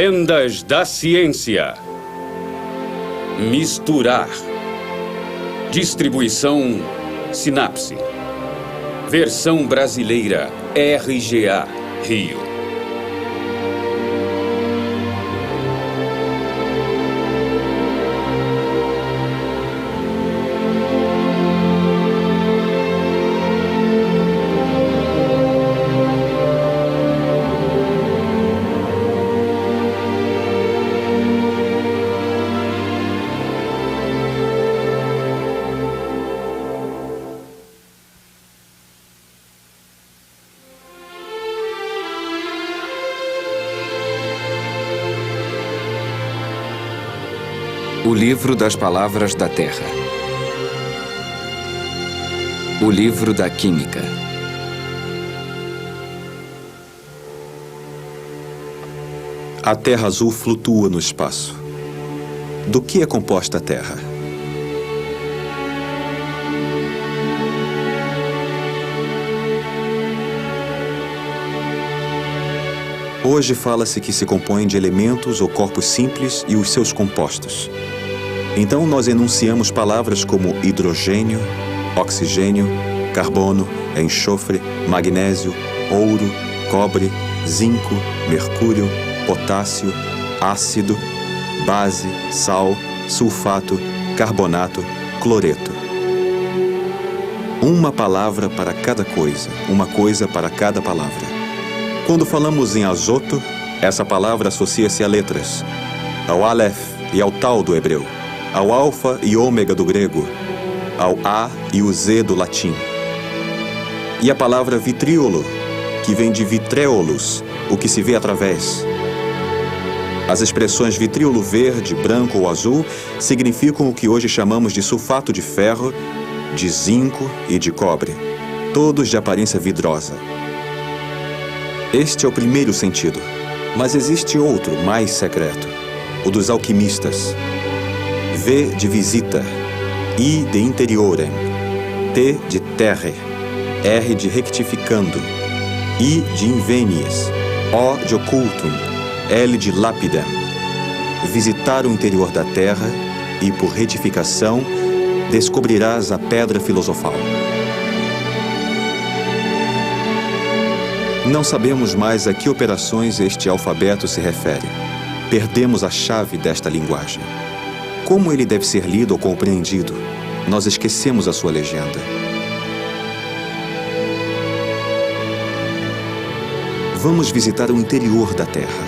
Lendas da ciência. Misturar. Distribuição Sinapse. Versão brasileira RGA Rio. O livro das palavras da Terra. O livro da química. A Terra azul flutua no espaço. Do que é composta a Terra? Hoje fala-se que se compõe de elementos ou corpos simples e os seus compostos. Então nós enunciamos palavras como hidrogênio, oxigênio, carbono, enxofre, magnésio, ouro, cobre, zinco, mercúrio, potássio, ácido, base, sal, sulfato, carbonato, cloreto. Uma palavra para cada coisa, uma coisa para cada palavra. Quando falamos em azoto, essa palavra associa-se a letras, ao Aleph e ao Tal do hebreu, ao alfa e ômega do grego, ao A e o Z do latim. E a palavra vitríolo, que vem de vitréolos, o que se vê através. As expressões vitríolo verde, branco ou azul significam o que hoje chamamos de sulfato de ferro, de zinco e de cobre, todos de aparência vidrosa. Este é o primeiro sentido, mas existe outro, mais secreto, o dos alquimistas. V de visita, I de interiorem, T de terre, R de rectificando, I de invenies, O de occultum, L de lapidem. Visitar o interior da terra e, por retificação, descobrirás a pedra filosofal. Não sabemos mais a que operações este alfabeto se refere. Perdemos a chave desta linguagem. Como ele deve ser lido ou compreendido? Nós esquecemos a sua legenda. Vamos visitar o interior da Terra.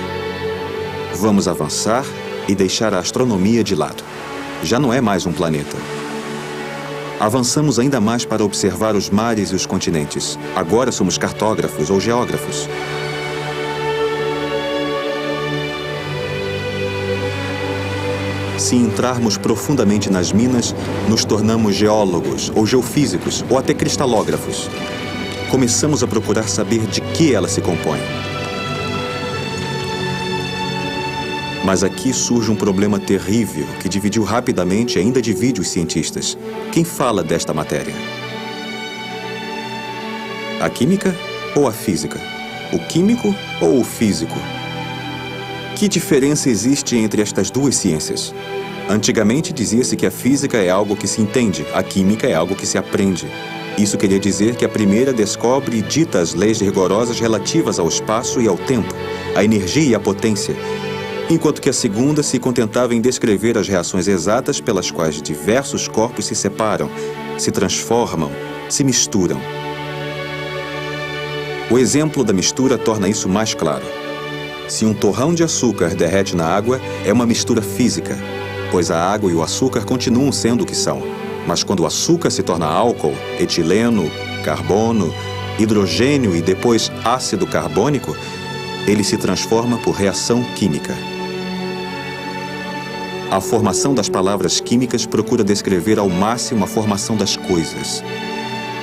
Vamos avançar e deixar a astronomia de lado. Já não é mais um planeta. Avançamos ainda mais para observar os mares e os continentes. Agora somos cartógrafos ou geógrafos. Se entrarmos profundamente nas minas, nos tornamos geólogos ou geofísicos ou até cristalógrafos. Começamos a procurar saber de que ela se compõe. Mas aqui surge um problema terrível que dividiu rapidamente e ainda divide os cientistas. Quem fala desta matéria? A química ou a física? O químico ou o físico? Que diferença existe entre estas duas ciências? Antigamente dizia-se que a física é algo que se entende, a química é algo que se aprende. Isso queria dizer que a primeira descobre e dita as leis rigorosas relativas ao espaço e ao tempo, à energia e à potência, enquanto que a segunda se contentava em descrever as reações exatas pelas quais diversos corpos se separam, se transformam, se misturam. O exemplo da mistura torna isso mais claro. Se um torrão de açúcar derrete na água, é uma mistura física, pois a água e o açúcar continuam sendo o que são. Mas quando o açúcar se torna álcool, etileno, carbono, hidrogênio e depois ácido carbônico, ele se transforma por reação química. A formação das palavras químicas procura descrever ao máximo a formação das coisas.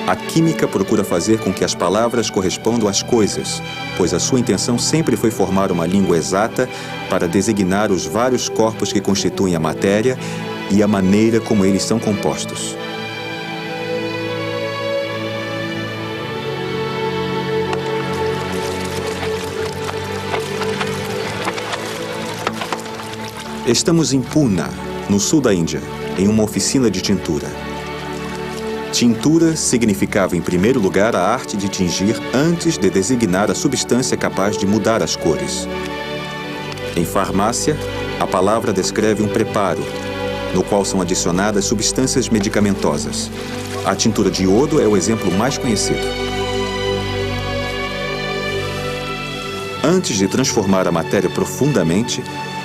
A química procura fazer com que as palavras correspondam às coisas, pois a sua intenção sempre foi formar uma língua exata para designar os vários corpos que constituem a matéria e a maneira como eles são compostos. Estamos em Pune, no sul da Índia, em uma oficina de tintura. Tintura significava, em primeiro lugar, a arte de tingir antes de designar a substância capaz de mudar as cores. Em farmácia, a palavra descreve um preparo, no qual são adicionadas substâncias medicamentosas. A tintura de iodo é o exemplo mais conhecido. Antes de transformar a matéria profundamente,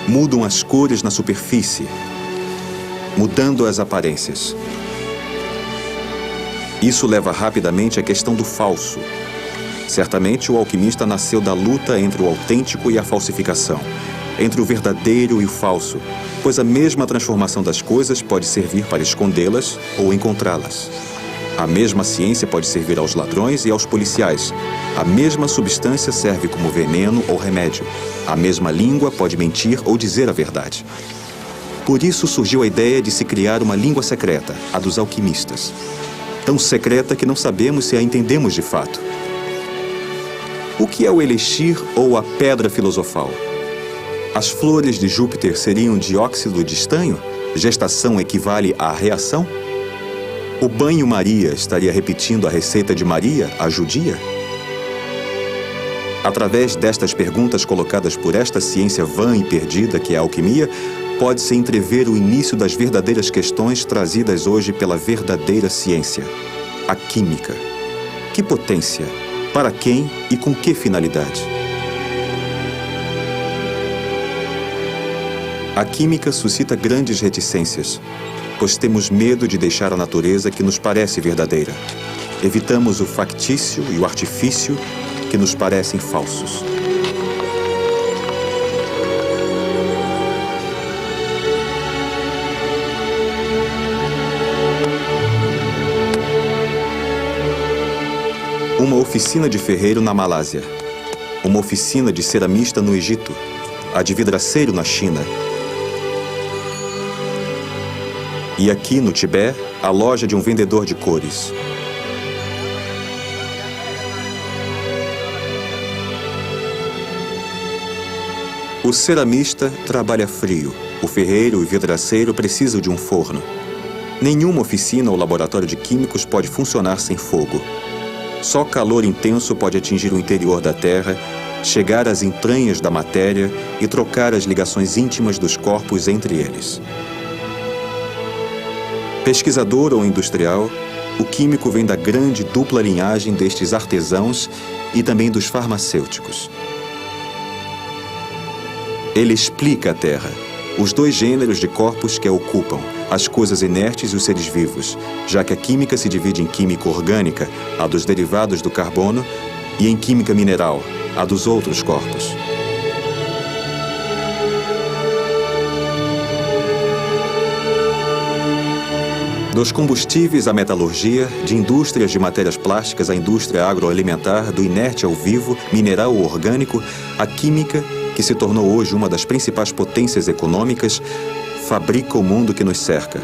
mudam as cores na superfície, mudando as aparências. Isso leva rapidamente à questão do falso. Certamente o alquimista nasceu da luta entre o autêntico e a falsificação, entre o verdadeiro e o falso, pois a mesma transformação das coisas pode servir para escondê-las ou encontrá-las. A mesma ciência pode servir aos ladrões e aos policiais. A mesma substância serve como veneno ou remédio. A mesma língua pode mentir ou dizer a verdade. Por isso surgiu a ideia de se criar uma língua secreta, a dos alquimistas. Tão secreta que não sabemos se a entendemos de fato. O que é o elixir ou a pedra filosofal? As flores de Júpiter seriam dióxido de estanho? Gestação equivale à reação? O banho-maria estaria repetindo a receita de Maria, a judia? Através destas perguntas colocadas por esta ciência vã e perdida que é a alquimia, pode-se entrever o início das verdadeiras questões trazidas hoje pela verdadeira ciência, a química. Que potência? Para quem e com que finalidade? A química suscita grandes reticências, pois temos medo de deixar a natureza que nos parece verdadeira. Evitamos o factício e o artifício que nos parecem falsos. Uma oficina de ferreiro na Malásia. Uma oficina de ceramista no Egito. A de vidraceiro na China. E aqui, no Tibete, a loja de um vendedor de cores. O ceramista trabalha frio. O ferreiro e vidraceiro precisam de um forno. Nenhuma oficina ou laboratório de químicos pode funcionar sem fogo. Só calor intenso pode atingir o interior da Terra, chegar às entranhas da matéria e trocar as ligações íntimas dos corpos entre eles. Pesquisador ou industrial, o químico vem da grande dupla linhagem destes artesãos e também dos farmacêuticos. Ele explica a Terra, os dois gêneros de corpos que a ocupam, as coisas inertes e os seres vivos, já que a química se divide em química orgânica, a dos derivados do carbono, e em química mineral, a dos outros corpos. Dos combustíveis à metalurgia, de indústrias de matérias plásticas à indústria agroalimentar, do inerte ao vivo, mineral ou orgânico, a química, que se tornou hoje uma das principais potências econômicas, fabrica o mundo que nos cerca.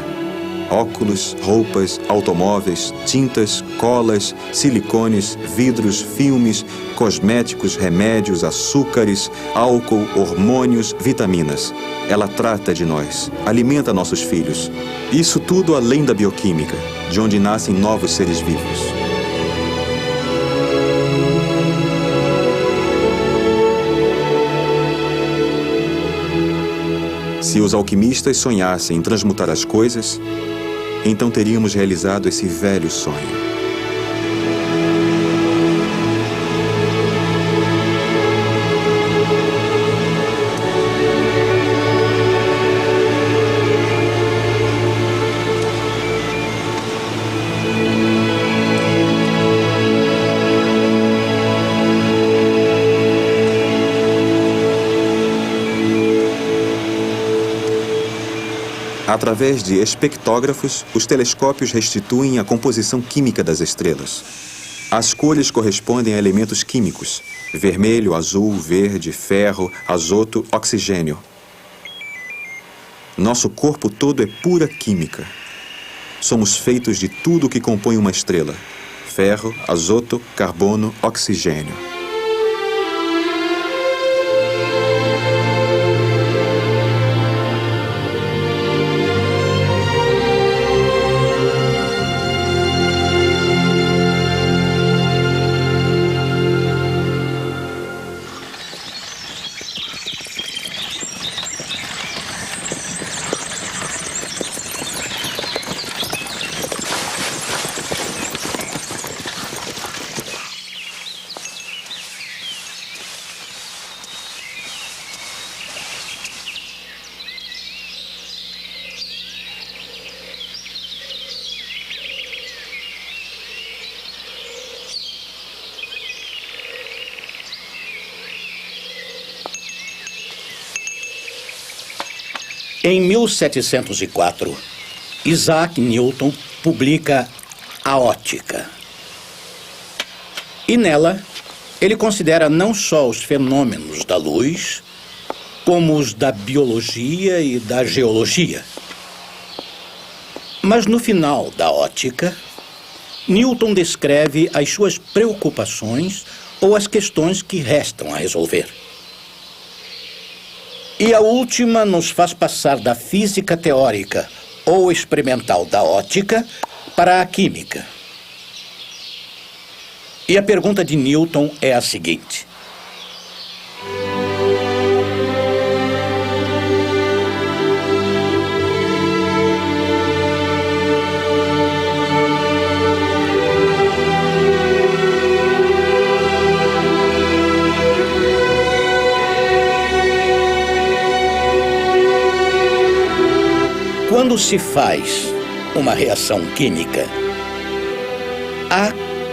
Óculos, roupas, automóveis, tintas, colas, silicones, vidros, filmes, cosméticos, remédios, açúcares, álcool, hormônios, vitaminas. Ela trata de nós, alimenta nossos filhos. Isso tudo além da bioquímica, de onde nascem novos seres vivos. Se os alquimistas sonhassem em transmutar as coisas, então teríamos realizado esse velho sonho. Através de espectógrafos, os telescópios restituem a composição química das estrelas. As cores correspondem a elementos químicos: vermelho, azul, verde, ferro, azoto, oxigênio. Nosso corpo todo é pura química. Somos feitos de tudo o que compõe uma estrela: ferro, azoto, carbono, oxigênio. Em 1704, Isaac Newton publica A Ótica. E nela, ele considera não só os fenômenos da luz, como os da biologia e da geologia. Mas no final da Ótica, Newton descreve as suas preocupações ou as questões que restam a resolver. E a última nos faz passar da física teórica ou experimental da ótica para a química. E a pergunta de Newton é a seguinte: quando se faz uma reação química, há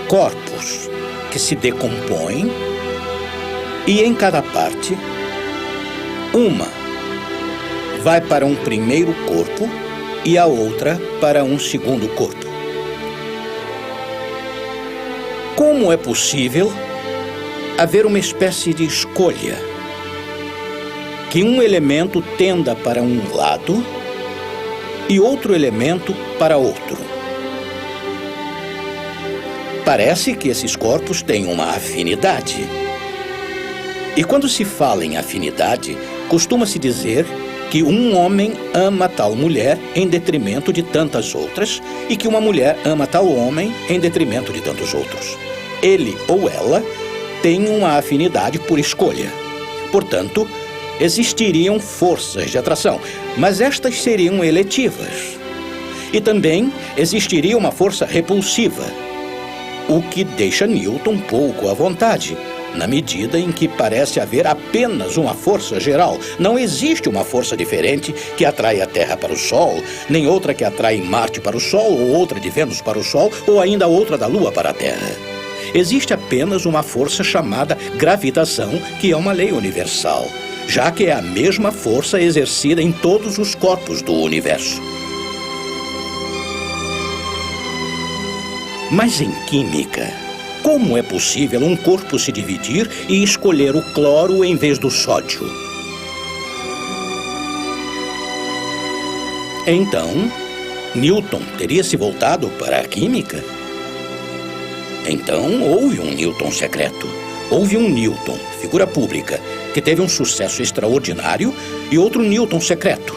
corpos que se decompõem e em cada parte, uma vai para um primeiro corpo e a outra para um segundo corpo. Como é possível haver uma espécie de escolha? Que um elemento tenda para um lado e outro elemento para outro. Parece que esses corpos têm uma afinidade. E quando se fala em afinidade, costuma-se dizer que um homem ama tal mulher em detrimento de tantas outras e que uma mulher ama tal homem em detrimento de tantos outros. Ele ou ela tem uma afinidade por escolha. Portanto, existiriam forças de atração, mas estas seriam eletivas. E também existiria uma força repulsiva, o que deixa Newton pouco à vontade, na medida em que parece haver apenas uma força geral. Não existe uma força diferente que atrai a Terra para o Sol, nem outra que atrai Marte para o Sol, ou outra de Vênus para o Sol, ou ainda outra da Lua para a Terra. Existe apenas uma força chamada gravitação, que é uma lei universal, já que é a mesma força exercida em todos os corpos do universo. Mas em química, como é possível um corpo se dividir e escolher o cloro em vez do sódio? Então, Newton teria se voltado para a química? Então, houve um Newton secreto. Houve um Newton, figura pública, que teve um sucesso extraordinário, e outro Newton secreto.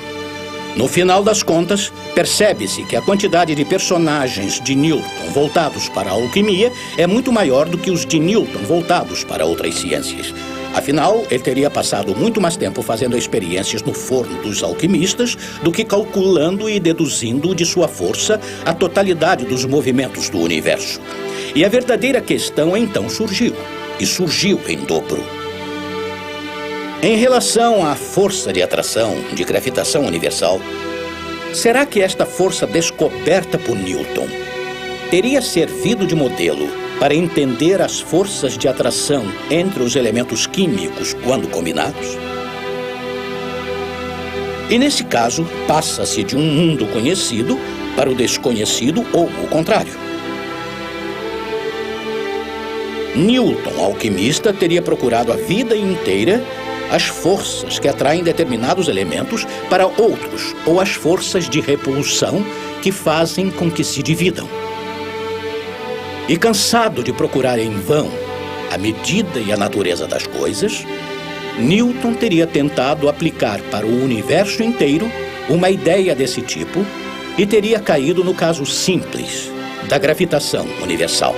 No final das contas, percebe-se que a quantidade de personagens de Newton voltados para a alquimia é muito maior do que os de Newton voltados para outras ciências. Afinal, ele teria passado muito mais tempo fazendo experiências no forno dos alquimistas do que calculando e deduzindo de sua força a totalidade dos movimentos do universo. E a verdadeira questão então surgiu, e surgiu em dobro. Em relação à força de atração, de gravitação universal, será que esta força descoberta por Newton teria servido de modelo para entender as forças de atração entre os elementos químicos quando combinados? E nesse caso, passa-se de um mundo conhecido para o desconhecido ou o contrário. Newton, alquimista, teria procurado a vida inteira as forças que atraem determinados elementos para outros, ou as forças de repulsão que fazem com que se dividam. E cansado de procurar em vão a medida e a natureza das coisas, Newton teria tentado aplicar para o universo inteiro uma ideia desse tipo e teria caído no caso simples da gravitação universal.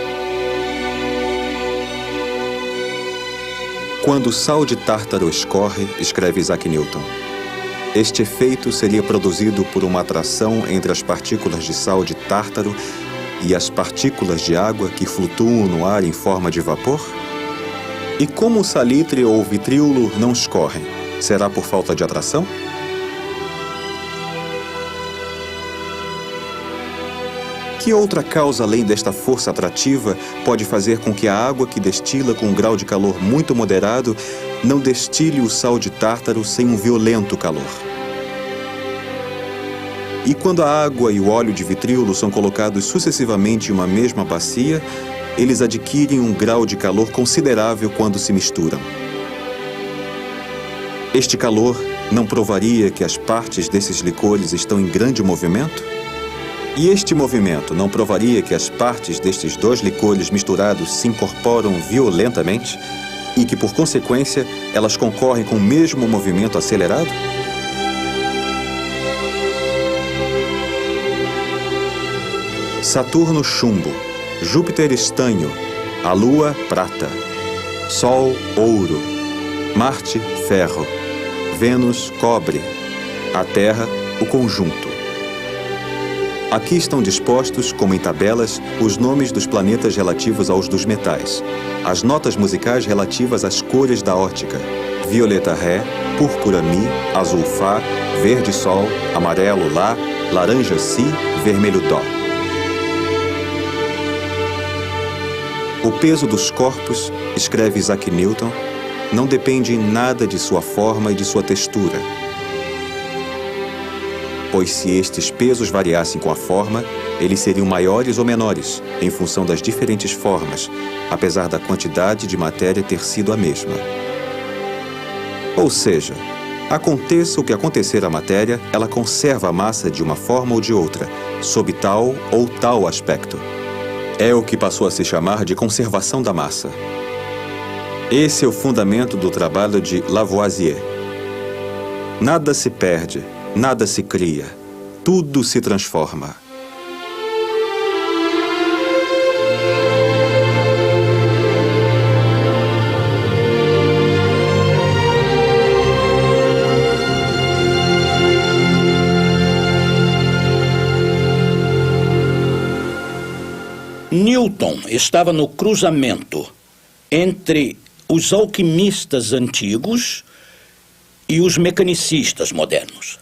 Quando o sal de tártaro escorre, escreve Isaac Newton, este efeito seria produzido por uma atração entre as partículas de sal de tártaro e as partículas de água que flutuam no ar em forma de vapor? E como o salitre ou o vitríolo não escorrem, será por falta de atração? Que outra causa além desta força atrativa pode fazer com que a água que destila com um grau de calor muito moderado não destile o sal de tártaro sem um violento calor? E quando a água e o óleo de vitríolo são colocados sucessivamente em uma mesma bacia, eles adquirem um grau de calor considerável quando se misturam. Este calor não provaria que as partes desses licores estão em grande movimento? E este movimento não provaria que as partes destes dois licores misturados se incorporam violentamente e que, por consequência, elas concorrem com o mesmo movimento acelerado? Saturno, chumbo. Júpiter, estanho. A Lua, prata. Sol, ouro. Marte, ferro. Vênus, cobre. A Terra, o conjunto. Aqui estão dispostos, como em tabelas, os nomes dos planetas relativos aos dos metais. As notas musicais relativas às cores da ótica. Violeta, Ré. Púrpura, Mi. Azul, Fá. Verde, Sol. Amarelo, Lá. Laranja, Si. Vermelho, Dó. O peso dos corpos, escreve Isaac Newton, não depende em nada de sua forma e de sua textura. Pois se estes pesos variassem com a forma, eles seriam maiores ou menores, em função das diferentes formas, apesar da quantidade de matéria ter sido a mesma. Ou seja, aconteça o que acontecer à matéria, ela conserva a massa de uma forma ou de outra, sob tal ou tal aspecto. É o que passou a se chamar de conservação da massa. Esse é o fundamento do trabalho de Lavoisier. Nada se perde, nada se cria, tudo se transforma. Newton estava no cruzamento entre os alquimistas antigos e os mecanicistas modernos.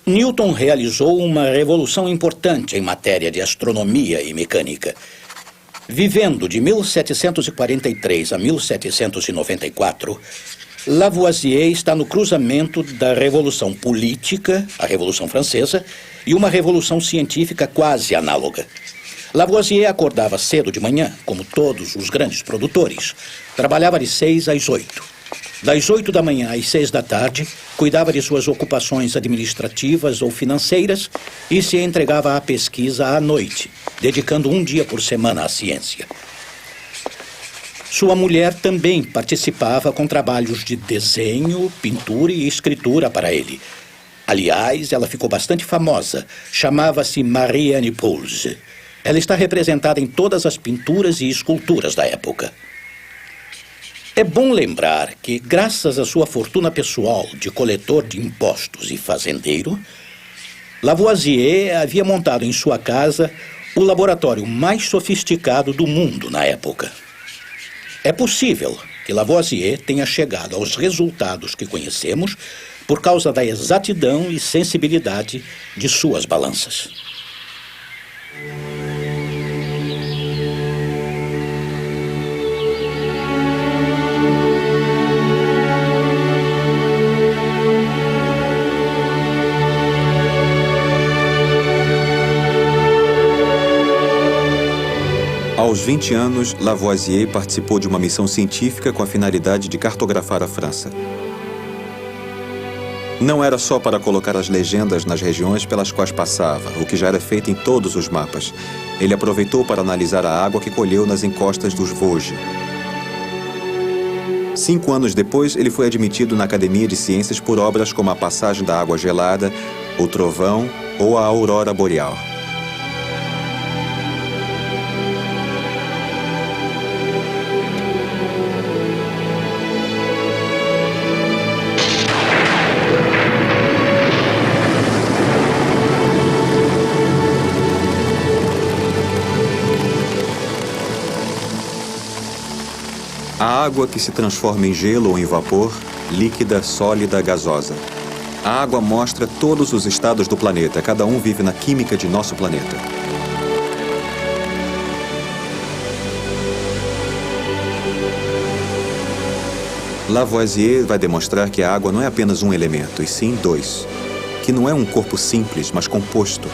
Newton realizou uma revolução importante em matéria de astronomia e mecânica. Vivendo de 1743 a 1794, Lavoisier está no cruzamento da Revolução Política, a Revolução Francesa, e uma revolução científica quase análoga. Lavoisier acordava cedo de manhã, como todos os grandes produtores. Trabalhava de 6 às 8. Das 8 da manhã às 6 da tarde, cuidava de suas ocupações administrativas ou financeiras e se entregava à pesquisa à noite, dedicando um dia por semana à ciência. Sua mulher também participava com trabalhos de desenho, pintura e escritura para ele. Aliás, ela ficou bastante famosa. Chamava-se Marie-Anne Pouls. Ela está representada em todas as pinturas e esculturas da época. É bom lembrar que, graças à sua fortuna pessoal de coletor de impostos e fazendeiro, Lavoisier havia montado em sua casa o laboratório mais sofisticado do mundo na época. É possível que Lavoisier tenha chegado aos resultados que conhecemos por causa da exatidão e sensibilidade de suas balanças. Aos 20 anos, Lavoisier participou de uma missão científica com a finalidade de cartografar a França. Não era só para colocar as legendas nas regiões pelas quais passava, o que já era feito em todos os mapas. Ele aproveitou para analisar a água que colheu nas encostas dos Vosges. 5 anos depois, ele foi admitido na Academia de Ciências por obras como A Passagem da Água Gelada, O Trovão ou A Aurora Boreal. A água que se transforma em gelo ou em vapor, líquida, sólida, gasosa. A água mostra todos os estados do planeta, cada um vive na química de nosso planeta. Lavoisier vai demonstrar que a água não é apenas um elemento, e sim 2. que não é um corpo simples, mas composto.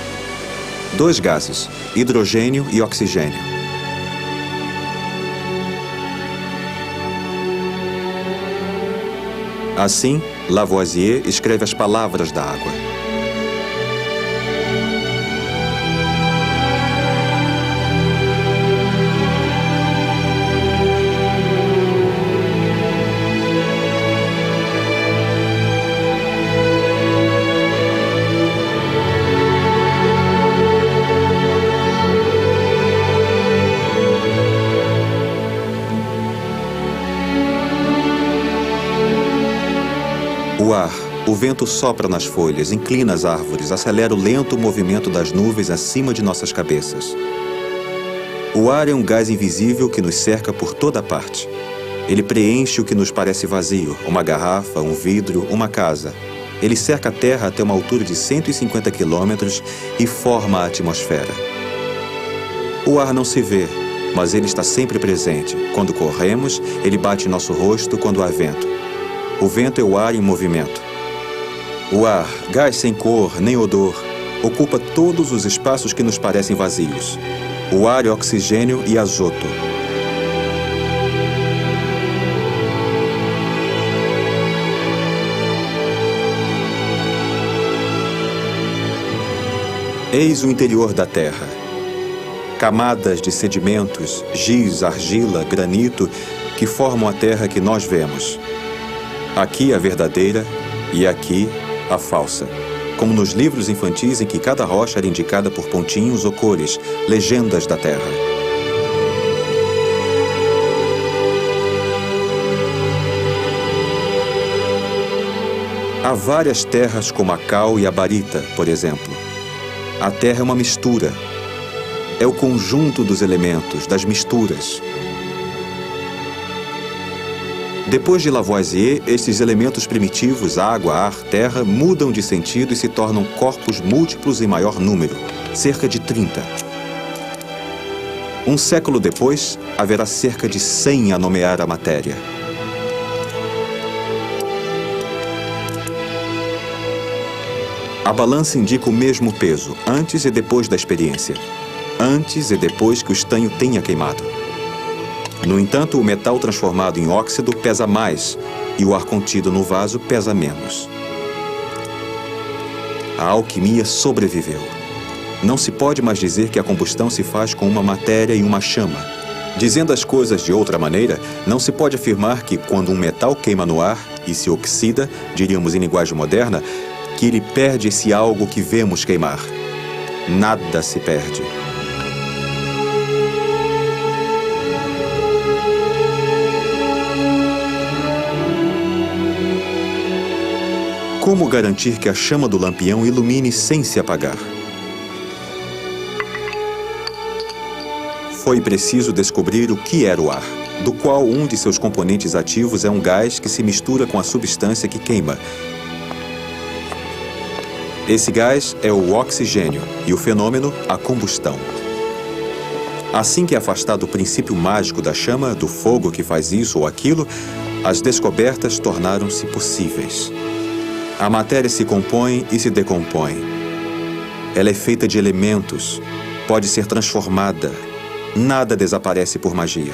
2 gases, hidrogênio e oxigênio. Assim, Lavoisier escreve as palavras da água. O ar, o vento sopra nas folhas, inclina as árvores, acelera o lento movimento das nuvens acima de nossas cabeças. O ar é um gás invisível que nos cerca por toda parte. Ele preenche o que nos parece vazio, uma garrafa, um vidro, uma casa. Ele cerca a Terra até uma altura de 150 quilômetros e forma a atmosfera. O ar não se vê, mas ele está sempre presente. Quando corremos, ele bate em nosso rosto quando há vento. O vento é o ar em movimento. O ar, gás sem cor nem odor, ocupa todos os espaços que nos parecem vazios. O ar é oxigênio e azoto. Eis o interior da Terra. Camadas de sedimentos, giz, argila, granito, que formam a Terra que nós vemos. Aqui a verdadeira e aqui a falsa. Como nos livros infantis em que cada rocha era indicada por pontinhos ou cores, legendas da Terra. Há várias terras como a cal e a barita, por exemplo. A Terra é uma mistura. É o conjunto dos elementos, das misturas. Depois de Lavoisier, esses elementos primitivos, água, ar, terra, mudam de sentido e se tornam corpos múltiplos em maior número, cerca de 30. Um século depois, haverá cerca de 100 a nomear a matéria. A balança indica o mesmo peso, antes e depois da experiência. Antes e depois que o estanho tenha queimado. No entanto, o metal transformado em óxido pesa mais e o ar contido no vaso pesa menos. A alquimia sobreviveu. Não se pode mais dizer que a combustão se faz com uma matéria e uma chama. Dizendo as coisas de outra maneira, não se pode afirmar que quando um metal queima no ar e se oxida, diríamos em linguagem moderna, que ele perde esse algo que vemos queimar. Nada se perde. Como garantir que a chama do lampião ilumine sem se apagar? Foi preciso descobrir o que era o ar, do qual um de seus componentes ativos é um gás que se mistura com a substância que queima. Esse gás é o oxigênio e o fenômeno, a combustão. Assim que afastado o princípio mágico da chama, do fogo que faz isso ou aquilo, as descobertas tornaram-se possíveis. A matéria se compõe e se decompõe. Ela é feita de elementos, pode ser transformada. Nada desaparece por magia.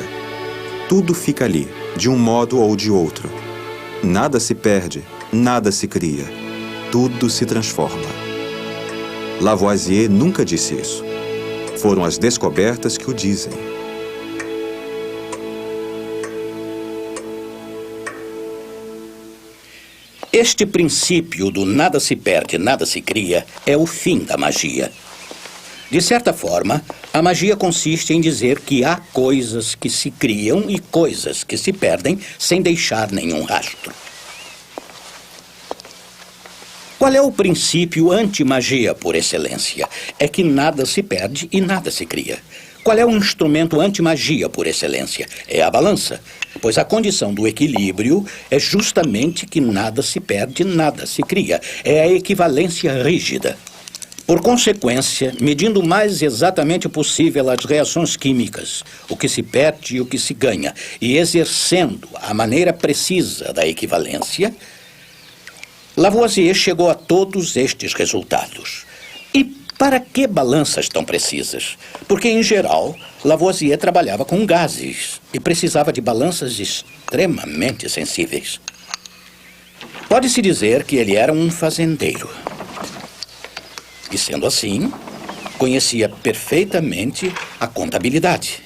Tudo fica ali, de um modo ou de outro. Nada se perde, nada se cria. Tudo se transforma. Lavoisier nunca disse isso. Foram as descobertas que o dizem. Este princípio do nada se perde, nada se cria é o fim da magia. De certa forma, a magia consiste em dizer que há coisas que se criam e coisas que se perdem sem deixar nenhum rastro. Qual é o princípio anti-magia por excelência? É que nada se perde e nada se cria. Qual é o instrumento anti-magia por excelência? É a balança, pois a condição do equilíbrio é justamente que nada se perde, nada se cria. É a equivalência rígida. Por consequência, medindo o mais exatamente possível as reações químicas, o que se perde e o que se ganha, e exercendo a maneira precisa da equivalência, Lavoisier chegou a todos estes resultados. E para que balanças tão precisas? Porque, em geral, Lavoisier trabalhava com gases e precisava de balanças extremamente sensíveis. Pode-se dizer que ele era um fazendeiro. E, sendo assim, conhecia perfeitamente a contabilidade.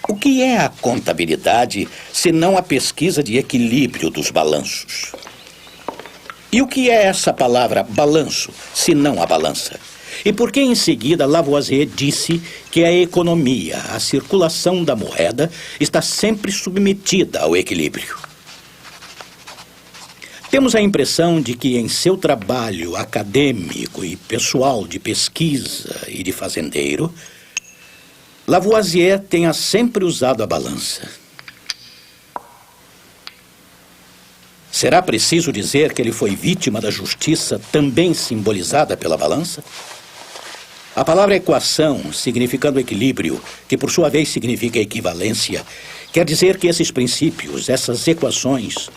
O que é a contabilidade, se não a pesquisa de equilíbrio dos balanços? E o que é essa palavra balanço, se não a balança? E por que em seguida Lavoisier disse que a economia, a circulação da moeda, está sempre submetida ao equilíbrio? Temos a impressão de que em seu trabalho acadêmico e pessoal de pesquisa e de fazendeiro, Lavoisier tenha sempre usado a balança. Será preciso dizer que ele foi vítima da justiça, também simbolizada pela balança? A palavra equação, significando equilíbrio, que por sua vez significa equivalência, quer dizer que esses princípios, essas equações,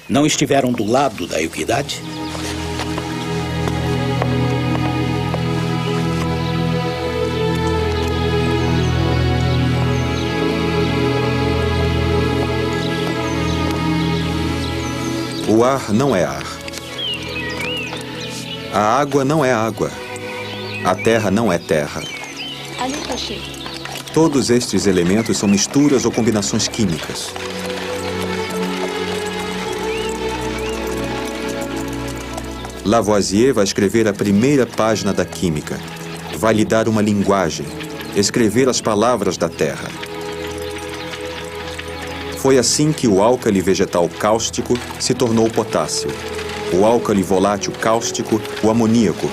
não estiveram do lado da equidade? O ar não é ar. A água não é água. A terra não é terra. Todos estes elementos são misturas ou combinações químicas. Lavoisier vai escrever a primeira página da química. Vai lhe dar uma linguagem, escrever as palavras da terra. Foi assim que o álcali vegetal cáustico se tornou potássio, o álcali volátil cáustico, o amoníaco,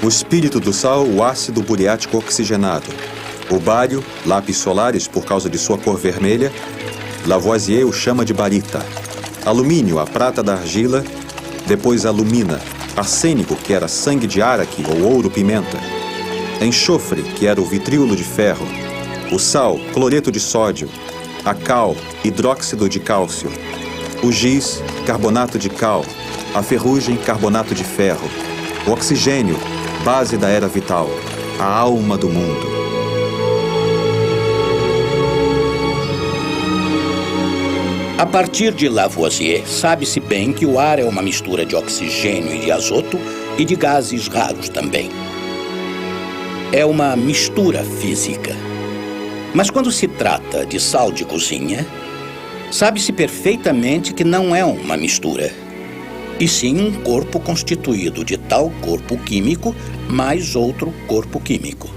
o espírito do sal, o ácido buriático oxigenado, o bário, lápis solares por causa de sua cor vermelha, Lavoisier o chama de barita, alumínio, a prata da argila, depois alumina, arsênico, que era sangue de araque ou ouro-pimenta, enxofre, que era o vitríolo de ferro, o sal, cloreto de sódio, a cal, hidróxido de cálcio, o giz, carbonato de cal, a ferrugem, carbonato de ferro, o oxigênio, base da era vital, a alma do mundo. A partir de Lavoisier, sabe-se bem que o ar é uma mistura de oxigênio e de azoto e de gases raros também. É uma mistura física. Mas quando se trata de sal de cozinha, sabe-se perfeitamente que não é uma mistura, e sim um corpo constituído de tal corpo químico mais outro corpo químico.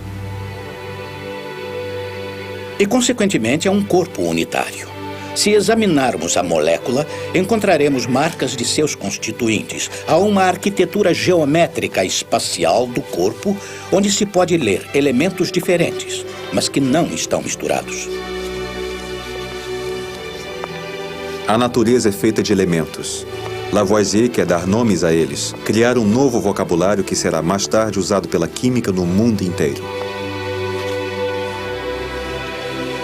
E, consequentemente, é um corpo unitário. Se examinarmos a molécula, encontraremos marcas de seus constituintes. Há uma arquitetura geométrica espacial do corpo, onde se pode ler elementos diferentes, mas que não estão misturados. A natureza é feita de elementos. Lavoisier quer dar nomes a eles, criar um novo vocabulário que será mais tarde usado pela química no mundo inteiro.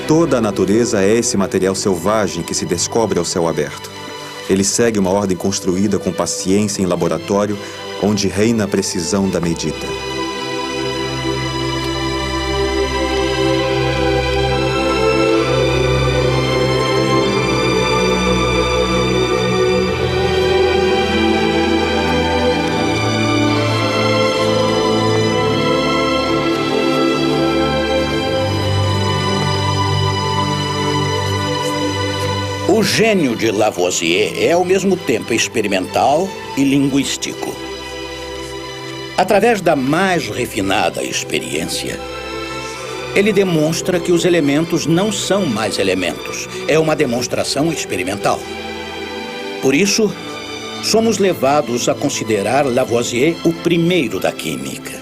Toda a natureza é esse material selvagem que se descobre ao céu aberto. Ele segue uma ordem construída com paciência em laboratório, onde reina a precisão da medida. O gênio de Lavoisier é ao mesmo tempo experimental e linguístico. Através da mais refinada experiência, ele demonstra que os elementos não são mais elementos. É uma demonstração experimental. Por isso, somos levados a considerar Lavoisier o primeiro da química.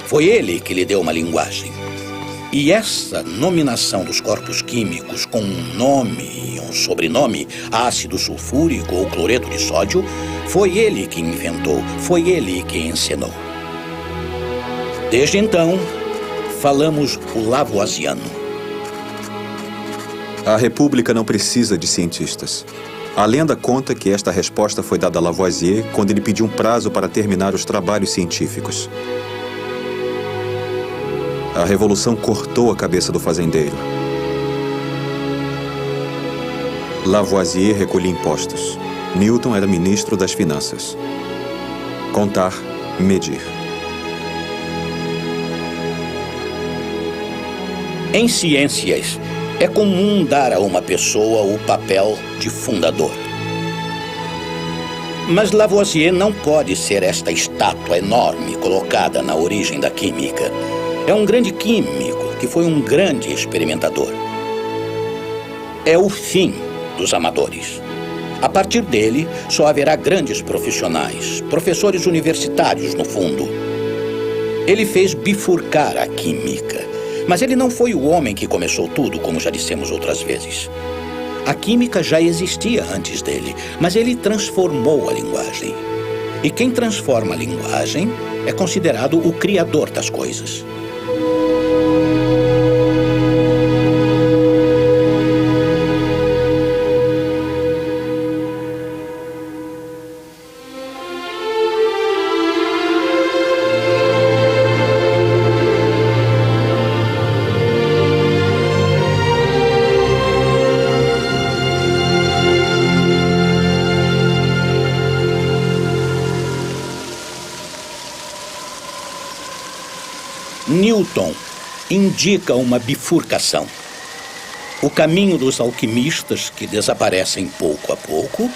Foi ele que lhe deu uma linguagem. E essa nominação dos corpos químicos com um nome e um sobrenome, ácido sulfúrico ou cloreto de sódio, foi ele que inventou, foi ele que ensinou. Desde então, falamos o lavoisiano. A República não precisa de cientistas. A lenda conta que esta resposta foi dada a Lavoisier quando ele pediu um prazo para terminar os trabalhos científicos. A revolução cortou a cabeça do fazendeiro. Lavoisier recolhia impostos. Newton era ministro das finanças. Contar, medir. Em ciências, é comum dar a uma pessoa o papel de fundador. Mas Lavoisier não pode ser esta estátua enorme colocada na origem da química. É um grande químico que foi um grande experimentador. É o fim dos amadores. A partir dele, só haverá grandes profissionais, professores universitários, no fundo. Ele fez bifurcar a química. Mas ele não foi o homem que começou tudo, como já dissemos outras vezes. A química já existia antes dele, mas ele transformou a linguagem. E quem transforma a linguagem é considerado o criador das coisas. Newton indica uma bifurcação. O caminho dos alquimistas, que desaparecem pouco a pouco,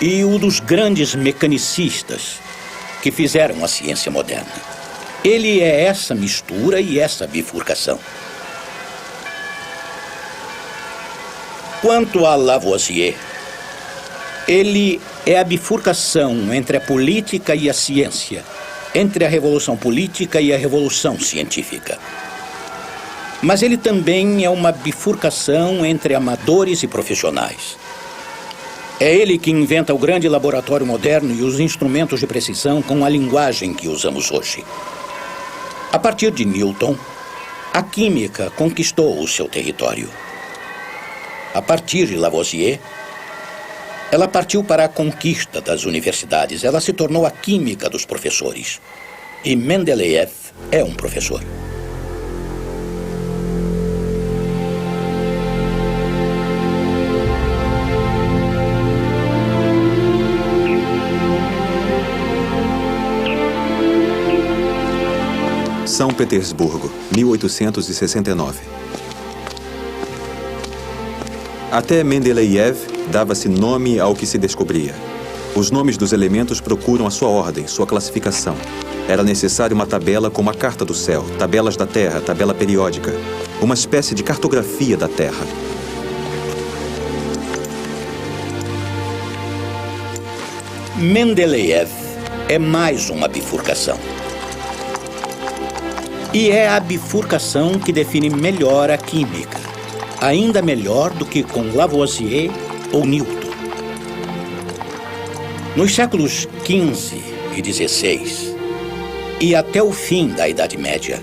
e o dos grandes mecanicistas, que fizeram a ciência moderna. Ele é essa mistura e essa bifurcação. Quanto a Lavoisier, ele é a bifurcação entre a política e a ciência, entre a revolução política e a revolução científica. Mas ele também é uma bifurcação entre amadores e profissionais. É ele que inventa o grande laboratório moderno e os instrumentos de precisão com a linguagem que usamos hoje. A partir de Newton, a química conquistou o seu território. A partir de Lavoisier, ela partiu para a conquista das universidades. Ela se tornou a química dos professores. E Mendeleev é um professor. São Petersburgo, 1869. Até Mendeleev dava-se nome ao que se descobria. Os nomes dos elementos procuram a sua ordem, sua classificação. Era necessário uma tabela como a carta do céu, tabelas da Terra, tabela periódica, uma espécie de cartografia da Terra. Mendeleev é mais uma bifurcação. E é a bifurcação que define melhor a química, ainda melhor do que com Lavoisier ou Newton. Nos séculos XV e XVI, e até o fim da Idade Média,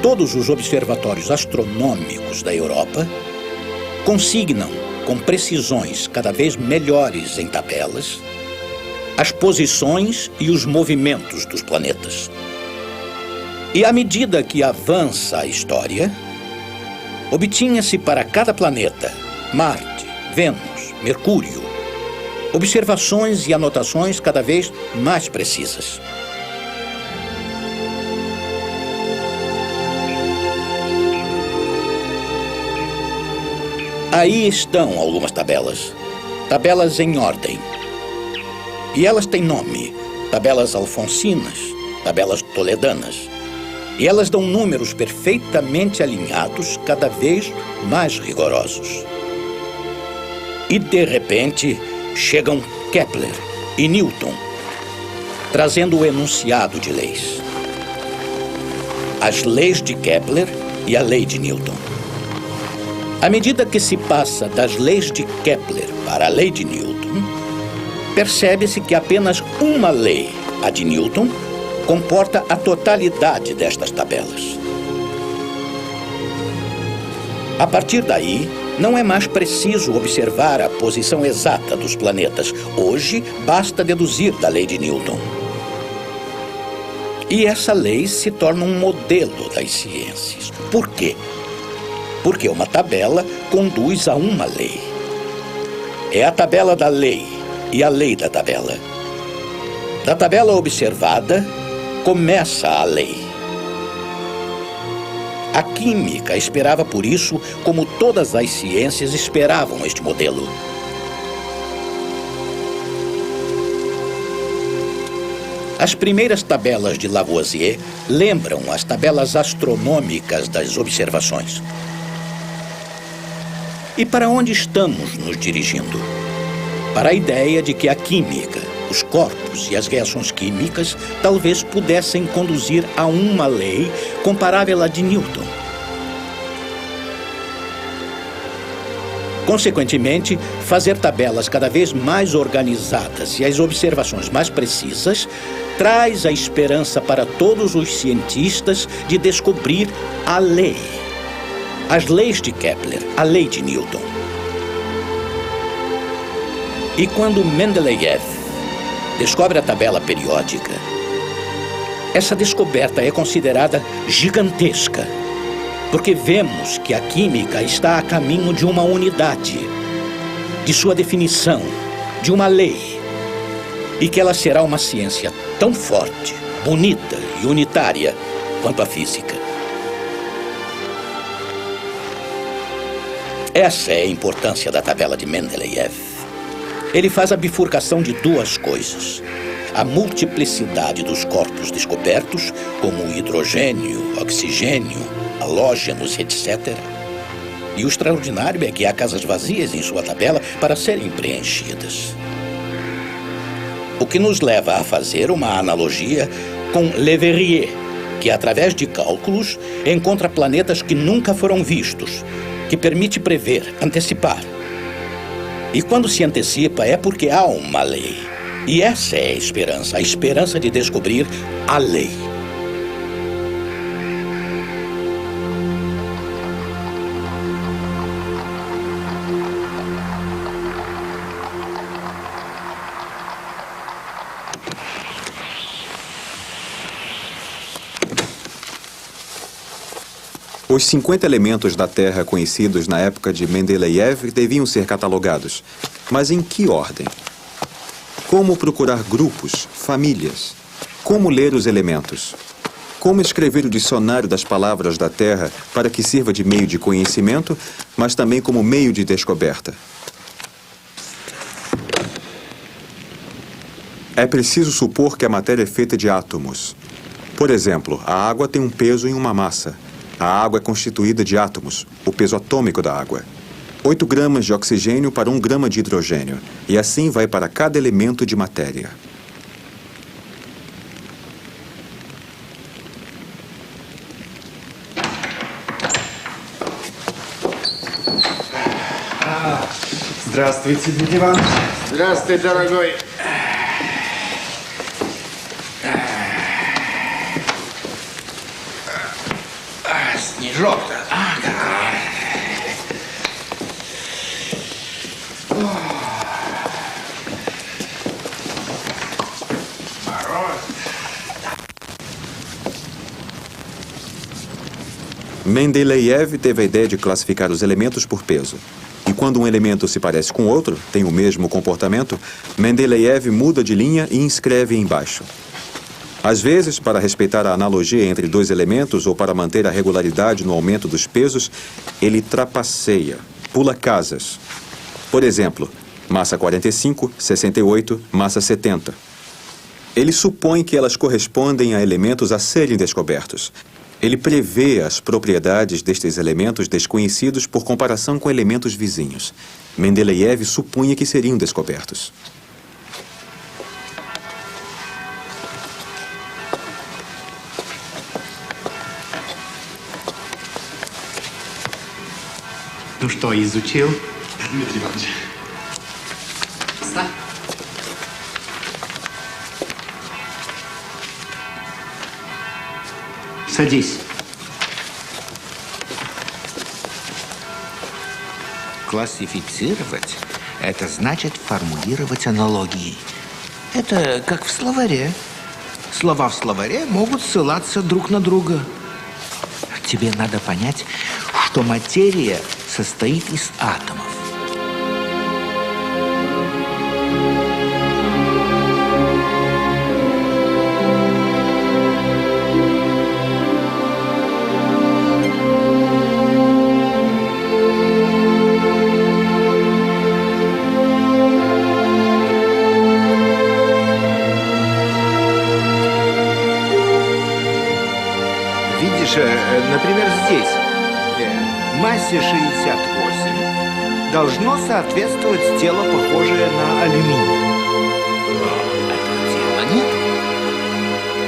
todos os observatórios astronômicos da Europa consignam, com precisões cada vez melhores em tabelas, as posições e os movimentos dos planetas. E à medida que avança a história, obtinha-se para cada planeta, Marte, Vênus, Mercúrio, observações e anotações cada vez mais precisas. Aí estão algumas tabelas, tabelas em ordem. E elas têm nome, tabelas alfonsinas, tabelas toledanas. E elas dão números perfeitamente alinhados, cada vez mais rigorosos. E, de repente, chegam Kepler e Newton, trazendo o enunciado de leis. As leis de Kepler e a lei de Newton. À medida que se passa das leis de Kepler para a lei de Newton, percebe-se que apenas uma lei, a de Newton, comporta a totalidade destas tabelas. A partir daí, Não é mais preciso observar a posição exata dos planetas. Hoje, basta deduzir da lei de Newton. E essa lei se torna um modelo das ciências. Por quê? Porque uma tabela conduz a uma lei. É a tabela da lei e a lei da tabela. Da tabela observada, começa a lei. A química esperava por isso, como todas as ciências esperavam este modelo. As primeiras tabelas de Lavoisier lembram as tabelas astronômicas das observações. E para onde estamos nos dirigindo? Para a ideia de que a química, os corpos e as reações químicas talvez pudessem conduzir a uma lei comparável à de Newton. Consequentemente, fazer tabelas cada vez mais organizadas e as observações mais precisas traz a esperança para todos os cientistas de descobrir a lei. As leis de Kepler, a lei de Newton. E quando Mendeleev descobre a tabela periódica, essa descoberta é considerada gigantesca, porque vemos que a química está a caminho de uma unidade, de sua definição, de uma lei, e que ela será uma ciência tão forte, bonita e unitária quanto a física. Essa é a importância da tabela de Mendeleev. Ele faz a bifurcação de duas coisas: a multiplicidade dos corpos descobertos, como o hidrogênio, oxigênio, halógenos, etc. E o extraordinário é que há casas vazias em sua tabela para serem preenchidas. O que nos leva a fazer uma analogia com Leverrier, que através de cálculos encontra planetas que nunca foram vistos, que permite prever, antecipar. E quando se antecipa é porque há uma lei. E essa é a esperança de descobrir a lei. Os 50 elementos da Terra conhecidos na época de Mendeleev deviam ser catalogados. Mas em que ordem? Como procurar grupos, famílias? Como ler os elementos? Como escrever o dicionário das palavras da Terra para que sirva de meio de conhecimento, mas também como meio de descoberta? É preciso supor que a matéria é feita de átomos. Por exemplo, a água tem um peso e uma massa. A água é constituída de átomos, o peso atômico da água. 8 gramas de oxigênio para 1 grama de hidrogênio. E assim vai para cada elemento de matéria. Здравствуйте, дядя Иван. Здравствуй, дорогой. Снежок-то. Mendeleev teve a ideia de classificar os elementos por peso. E quando um elemento se parece com outro, tem o mesmo comportamento, Mendeleev muda de linha e inscreve embaixo. Às vezes, para respeitar a analogia entre dois elementos ou para manter a regularidade no aumento dos pesos, ele trapaceia, pula casas. Por exemplo, massa 45, 68, massa 70. Ele supõe que elas correspondem a elementos a serem descobertos. Ele prevê as propriedades destes elementos desconhecidos por comparação com elementos vizinhos. Mendeleev supunha que seriam descobertos. Ну что, изучил, Дмитрий Иванович? Садись. Классифицировать – это значит формулировать аналогии. Это как в словаре. Слова в словаре могут ссылаться друг на друга. Тебе надо понять, что материя состоит из атомов. Например, здесь массе 68 должно соответствовать тело, похожее на алюминий. Но этого тела нет.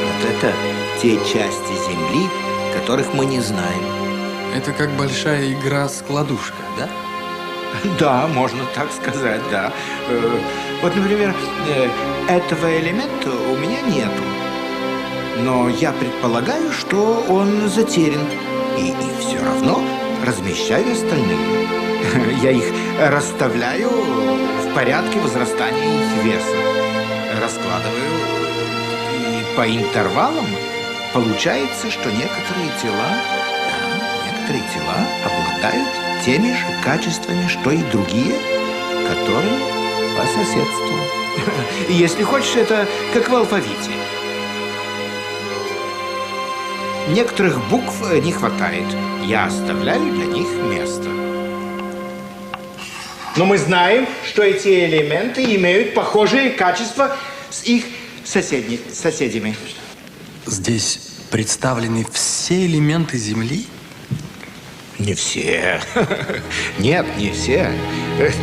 Вот это те части Земли, которых мы не знаем. Это как большая игра-складушка, да? Да, можно так сказать, да. Вот, например, этого элемента у меня нету. Но я предполагаю, что он затерян. И все равно размещаю остальные. Я их расставляю в порядке возрастания их веса. Раскладываю. И по интервалам получается, что некоторые тела обладают теми же качествами, что и другие, которые по соседству. Если хочешь, это как в алфавите. Некоторых букв не хватает. Я оставляю для них место. Но мы знаем, что эти элементы имеют похожие качества с их соседями. Здесь представлены все элементы Земли? Не все. Нет, не все.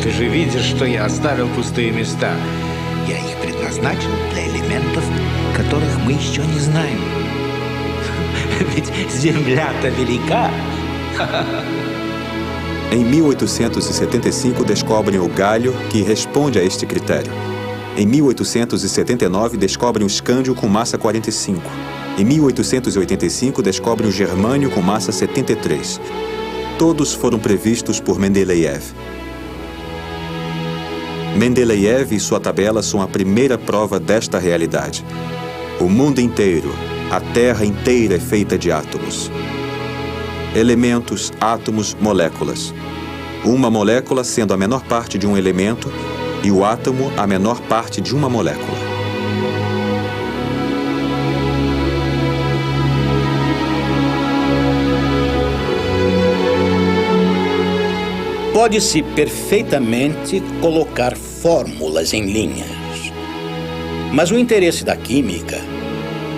Ты же видишь, что я оставил пустые места. Я их предназначил для элементов, которых мы еще не знаем. Ведь Земля-то велика. Em 1875 descobrem o galho que responde a este critério. Em 1879 descobrem o escândio com massa 45. Em 1885 descobrem o germânio com massa 73. Todos foram previstos por Mendeleev. Mendeleev e sua tabela são a primeira prova desta realidade. O mundo inteiro, a Terra inteira é feita de átomos. Elementos, átomos, moléculas. Uma molécula sendo a menor parte de um elemento e o átomo a menor parte de uma molécula. Pode-se perfeitamente colocar fórmulas em linhas. Mas o interesse da química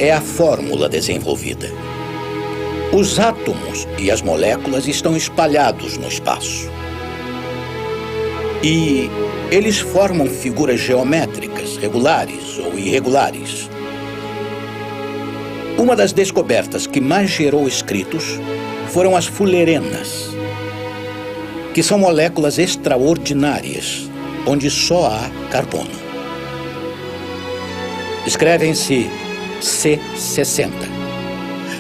é a fórmula desenvolvida. Os átomos e as moléculas estão espalhados no espaço. E eles formam figuras geométricas, regulares ou irregulares. Uma das descobertas que mais gerou escritos foram as fullerenas, que são moléculas extraordinárias, onde só há carbono. Escrevem-se C60.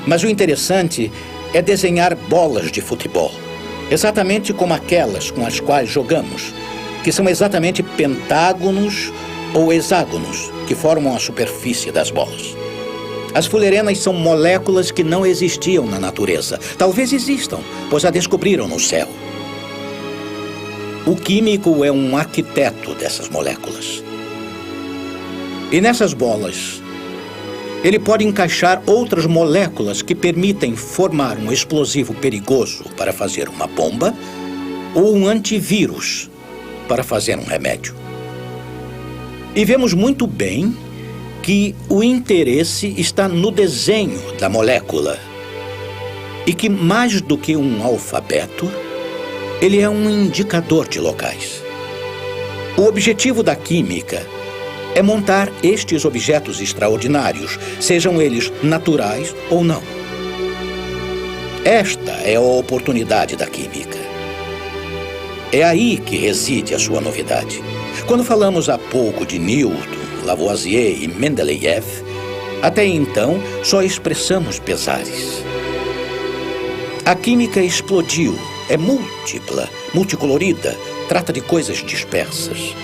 Mas o interessante é desenhar bolas de futebol, exatamente como aquelas com as quais jogamos, que são exatamente pentágonos ou hexágonos que formam a superfície das bolas. As fullerenas são moléculas que não existiam na natureza. Talvez existam, pois a descobriram no céu. O químico é um arquiteto dessas moléculas. E nessas bolas, ele pode encaixar outras moléculas que permitem formar um explosivo perigoso para fazer uma bomba ou um antivírus para fazer um remédio. E vemos muito bem que o interesse está no desenho da molécula e que, mais do que um alfabeto, ele é um indicador de locais. O objetivo da química é montar estes objetos extraordinários, sejam eles naturais ou não. Esta é a oportunidade da química. É aí que reside a sua novidade. Quando falamos há pouco de Newton, Lavoisier e Mendeleev, até então só expressamos pesares. A química explodiu é múltipla, multicolorida, trata de coisas dispersas.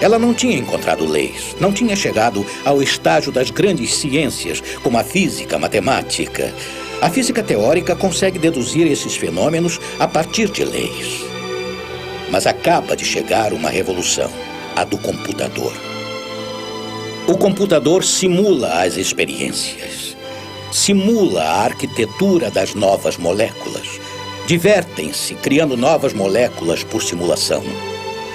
Ela não tinha encontrado leis, não tinha chegado ao estágio das grandes ciências, como a física, a matemática. A física teórica consegue deduzir esses fenômenos a partir de leis. Mas acaba de chegar uma revolução, a do computador. O computador simula as experiências, simula a arquitetura das novas moléculas. Divertem-se criando novas moléculas por simulação.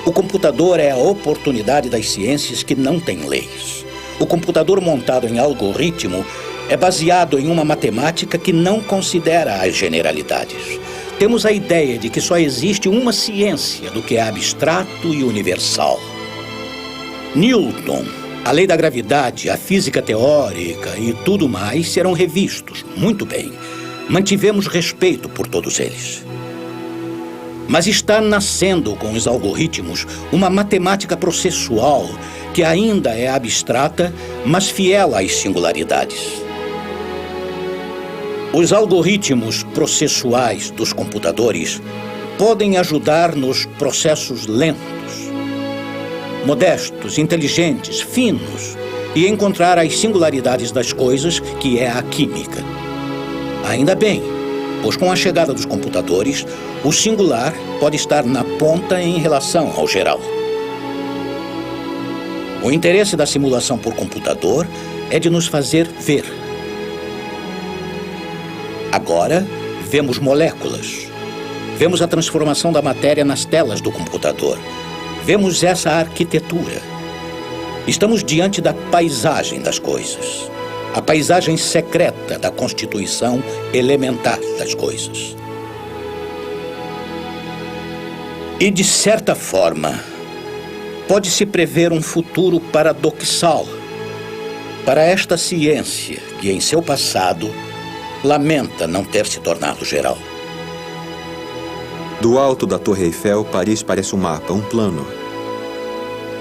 O computador é a oportunidade das ciências que não têm leis. O computador montado em algoritmo é baseado em uma matemática que não considera as generalidades. Temos a ideia de que só existe uma ciência do que é abstrato e universal. Newton, a lei da gravidade, a física teórica e tudo mais serão revistos. Muito bem. Mantivemos respeito por todos eles. Mas está nascendo com os algoritmos uma matemática processual que ainda é abstrata, mas fiel às singularidades. Os algoritmos processuais dos computadores podem ajudar nos processos lentos, modestos, inteligentes, finos, e encontrar as singularidades das coisas, que é a química. Ainda bem, pois com a chegada dos computadores, o singular pode estar na ponta em relação ao geral. O interesse da simulação por computador é de nos fazer ver. Agora, vemos moléculas. Vemos a transformação da matéria nas telas do computador. Vemos essa arquitetura. Estamos diante da paisagem das coisas. A paisagem secreta da constituição elementar das coisas. E, de certa forma, pode-se prever um futuro paradoxal para esta ciência que, em seu passado, lamenta não ter se tornado geral. Do alto da Torre Eiffel, Paris parece um mapa, um plano.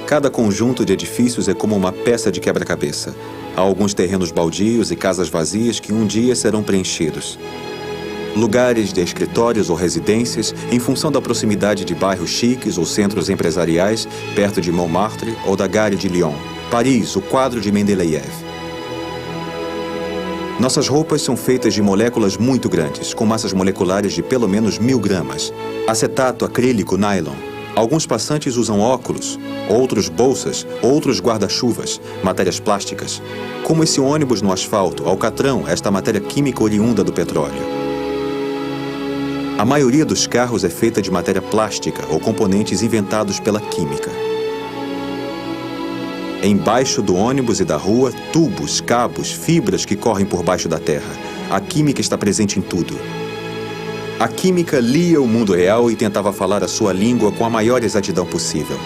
Cada conjunto de edifícios é como uma peça de quebra-cabeça. Há alguns terrenos baldios e casas vazias que um dia serão preenchidos. Lugares de escritórios ou residências em função da proximidade de bairros chiques ou centros empresariais perto de Montmartre ou da Gare de Lyon. Paris, o quadro de Mendeleev. Nossas roupas são feitas de moléculas muito grandes, com massas moleculares de pelo menos 1000 gramas. Acetato, acrílico, nylon. Alguns passantes usam óculos, outros bolsas, outros guarda-chuvas, matérias plásticas. Como esse ônibus no asfalto, alcatrão, esta matéria química oriunda do petróleo. A maioria dos carros é feita de matéria plástica ou componentes inventados pela química. Embaixo do ônibus e da rua, tubos, cabos, fibras que correm por baixo da terra. A química está presente em tudo. A química lia o mundo real e tentava falar a sua língua com a maior exatidão possível.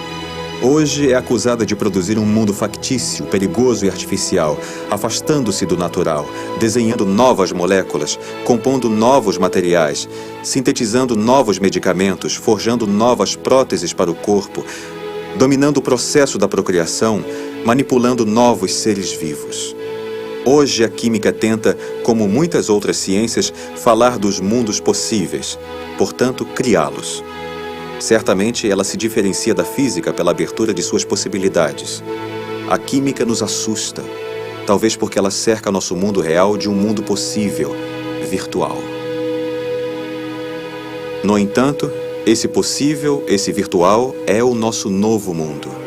Hoje é acusada de produzir um mundo factício, perigoso e artificial, afastando-se do natural, desenhando novas moléculas, compondo novos materiais, sintetizando novos medicamentos, forjando novas próteses para o corpo, dominando o processo da procriação, manipulando novos seres vivos. Hoje a química tenta, como muitas outras ciências, falar dos mundos possíveis, portanto, criá-los. Certamente ela se diferencia da física pela abertura de suas possibilidades. A química nos assusta, talvez porque ela cerca nosso mundo real de um mundo possível, virtual. No entanto, esse possível, esse virtual, é o nosso novo mundo.